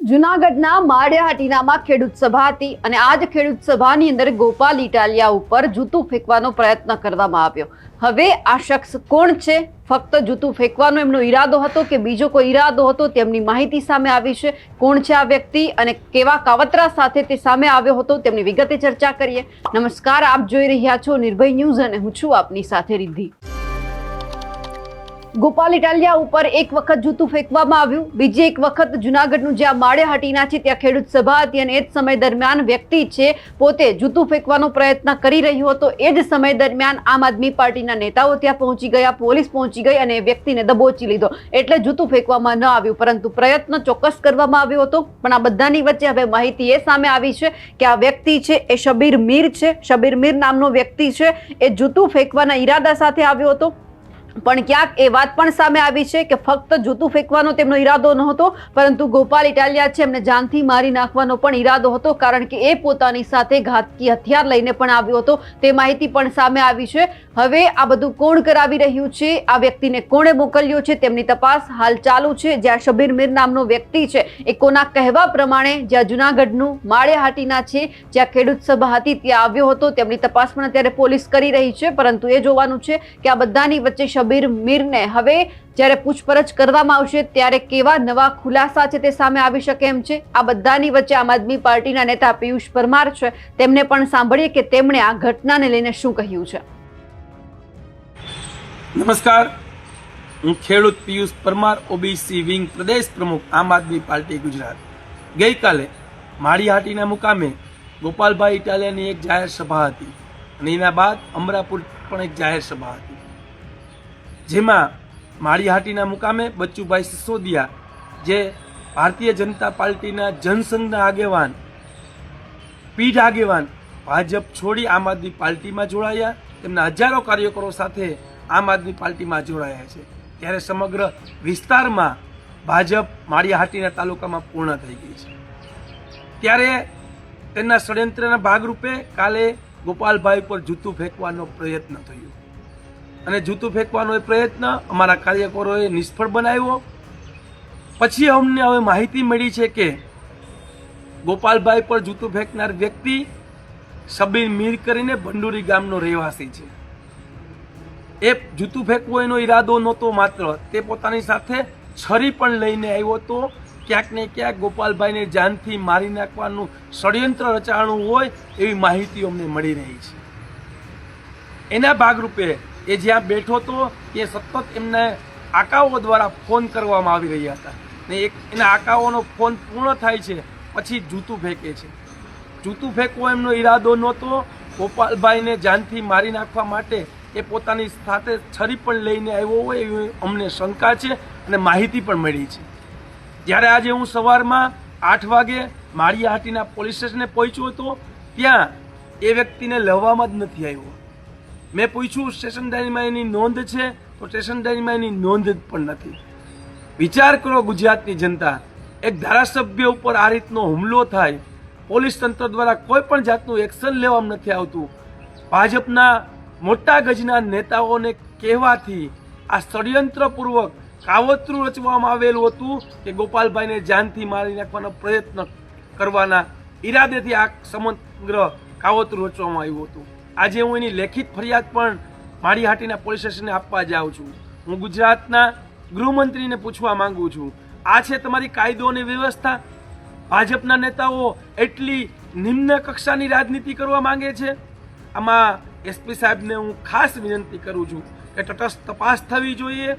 જૂનાગઢના માળિયાહાટીનામાં ખેડૂત સભા હતી અને આ જ ખેડૂત સભાની અંદર ગોપાલ ઇટાલિયા ઉપર જૂતું ફેંકવાનો પ્રયત્ન કરવામાં આવ્યો। હવે આ શખ્સ કોણ છે, ફક્ત જૂતું ફેંકવાનો એમનો ઈરાદો હતો કે બીજો કોઈ ઈરાદો હતો, તેમની માહિતી સામે આવી છે। કોણ છે આ વ્યક્તિ અને કેવા કાવતરા સાથે તે સામે આવ્યો હતો તેમની વિગતે ચર્ચા કરીએ। નમસ્કાર, આપ જોઈ રહ્યા છો નિર્ભય ન્યૂઝ અને હું છું આપની સાથે રિદ્ધિ। ગોપાલ ઇટાલિયા ઉપર એક વખત જૂતું ફેંકવામાં આવ્યું, બીજી એક વખત જૂનાગઢનું જ્યાં માળિયાહાટીના છે ત્યાં ખેડૂત સભા હતી અને એ જ સમય દરમિયાન વ્યક્તિ છે પોતે જૂતું ફેંકવાનો પ્રયત્ન કરી રહ્યો હતો। એ જ સમય દરમિયાન આમ આદમી પાર્ટીના નેતાઓ ત્યાં પહોંચી ગયા, પોલીસ પહોંચી ગઈ અને વ્યક્તિને દબોચી લીધો। એટલે જૂતું ફેંકવામાં ન આવ્યું, પરંતુ પ્રયત્ન ચોક્કસ કરવામાં આવ્યો હતો। પણ આ બધાની વચ્ચે હવે માહિતી એ સામે આવી છે કે આ વ્યક્તિ છે એ શબીર મીર છે। શબીર મીર નામનો વ્યક્તિ છે એ જૂતું ફેંકવાના ઈરાદા સાથે આવ્યો હતો, પણ ક્યાંક એ વાત પણ સામે આવી છે કે ફક્ત જૂતું ફેંકવાનો તેમનો ઈરાદો નહોતો, પરંતુ ગોપાલ ઇટાલિયા છે એમને જાનથી મારી નાખવાનો પણ ઈરાદો હતો, કારણ કે એ પોતાની સાથે ઘાતકી હથિયાર લઈને પણ આવ્યો હતો। તે માહિતી પણ સામે આવી છે। હવે આ બધું કોણ કરાવી રહ્યું છે, આ વ્યક્તિને કોણે મોકલ્યો છે તેમની તપાસ હાલ ચાલુ છે। જ્યાં શબીર મીર નામનો વ્યક્તિ છે એ કોના કહેવા પ્રમાણે જ્યાં જૂનાગઢનું માળિયાહાટીના છે જ્યાં ખેડૂત સભા હતી ત્યાં આવ્યો હતો તેમની તપાસ પણ અત્યારે પોલીસ કરી રહી છે। પરંતુ એ જોવાનું છે કે આ બધાની વચ્ચે શબીર મીરને હવે જ્યારે પૂછપરછ કરવામાં આવશે ત્યારે કેવા નવા ખુલાસા છે તે સામે આવી શકે એમ છે। આ બધાની વચ્ચે આમ આદમી પાર્ટીના નેતા પિયુષ પરમાર છે, તેમને પણ સાંભળીએ કે તેમણે આ ઘટનાને લઈને શું કહ્યું છે। નમસ્કાર, હું ખેડૂત પિયુષ પરમાર, ઓબીસી વિંગ પ્રદેશ પ્રમુખ, આમ આદમી પાર્ટી ગુજરાત। ગઈકાલે માળિયાહાટીના મુકામે ગોપાલભાઈ ઇટાલિયાની એક જાહેર સભા હતી અને એના બાદ અમરાપુર પણ એક જાહેર સભા હતી, જેમાં માળિયાહાટીના મુકામે બચ્ચુભાઈ સિસોદિયા જે ભારતીય જનતા પાર્ટીના જનસંઘના આગેવાન, પીઢ આગેવાન, ભાજપ છોડી આમ આદમી પાર્ટીમાં જોડાયા। તેમના હજારો કાર્યકરો સાથે આમ આદમી પાર્ટીમાં જોડાયા છે। ત્યારે સમગ્ર વિસ્તારમાં ભાજપ માળિયાહાટીના તાલુકામાં પૂર્ણ થઈ ગઈ છે। ત્યારે તેના ષડયંત્રના ભાગરૂપે કાલે ગોપાલભાઈ પર જૂતું ફેંકવાનો પ્રયત્ન થયો અને જૂતું ફેંકવાનો એ પ્રયત્ન અમારા કાર્યકરોએ નિષ્ફળ બનાવ્યો। પછી અમને હવે માહિતી મળી છે કે ગોપાલભાઈ પર જૂતું ફેંકનાર વ્યક્તિ શબીર મીર કરીને ભંડુરી ગામનો રહેવાસી છે। એ જૂતું ફેંકવો એનો ઈરાદો નહોતો, માત્ર તે પોતાની સાથે છરી પણ લઈને આવ્યો હતો। ક્યાંક ને ક્યાંક ગોપાલભાઈને જાનથી મારી નાખવાનું ષડયંત્ર રચાણું હોય એવી માહિતી અમને મળી રહી છે। એના ભાગરૂપે એ જ્યાં બેઠો હતો એ સતત એમને આકાઓ દ્વારા ફોન કરવામાં આવી રહ્યા હતા ને એના આકાઓનો ફોન પૂર્ણ થાય છે પછી જૂતું ફેંકે છે। જૂતું ફેંકવો એમનો ઈરાદો નહોતો। ગોપાલભાઈને જાનથી મારી નાખવા માટે એ પોતાની સાથે છરી પણ લઈને આવ્યો હોય એવી અમને શંકા છે અને માહિતી પણ મળી છે। જ્યારે આજે હું સવારમાં 8 વાગે માળિયાહાટીના પોલીસ સ્ટેશને પહોંચ્યો હતો, ત્યાં એ વ્યક્તિને લેવામાં જ નથી આવ્યો। મેં પૂછ્યું સ્ટેશન ડાયરીમાં એની નોંધ છે, તો સ્ટેશન ડાયરીમાં એની નોંધ જ પણ નથી। વિચાર કરો ગુજરાતની જનતા, એક ધારાસભ્ય ઉપર આ રીતનો હુમલો થાય, પોલીસ તંત્ર દ્વારા કોઈ પણ જાતનું એક્શન લેવામાં નથી આવતું। ભાજપના મોટા ગજના નેતાઓને કહેવાથી આ ષડયંત્રપૂર્વક કાવતરું રચવામાં આવેલું હતું કે ગોપાલભાઈને જાનથી મારી નાખવાનો પ્રયત્ન કરવાના ઈરાદેથી આ સમગ્ર કાવતરું રચવામાં આવ્યું હતું। આજે હું એની લેખિત ફરિયાદ પણ માળિયાહાટીના પોલીસ સ્ટેશને આપવા જાઉં છું। હું ગુજરાતના ગૃહમંત્રીને પૂછવા માંગુ છું, આ છે તમારી કાયદો અને વ્યવસ્થા? ભાજપના નેતાઓ એટલી નિમ્ન કક્ષાની રાજનીતિ કરવા માંગે છે? આમાં એસપી સાહેબને હું ખાસ વિનંતી કરું છું કે તટસ્થ તપાસ થવી જોઈએ।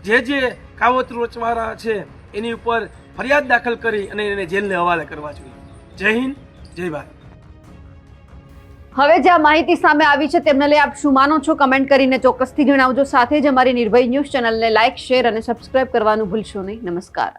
જે કાવતરું રચવાના છે એની ઉપર ફરિયાદ દાખલ કરી અને એને જેલને હવાલે કરવા જોઈએ। જય હિન્દ, જય ભારત। હવે જે આ માહિતી સામે આવી છે તેમને લઈ આપ શું માનો છો, કમેન્ટ કરીને ચોક્કસથી જણાવજો। સાથે જ અમારી નિર્ભય ન્યૂઝ ચેનલને લાઇક, શેર અને સબસ્ક્રાઇબ કરવાનું ભૂલશો નહીં। નમસ્કાર।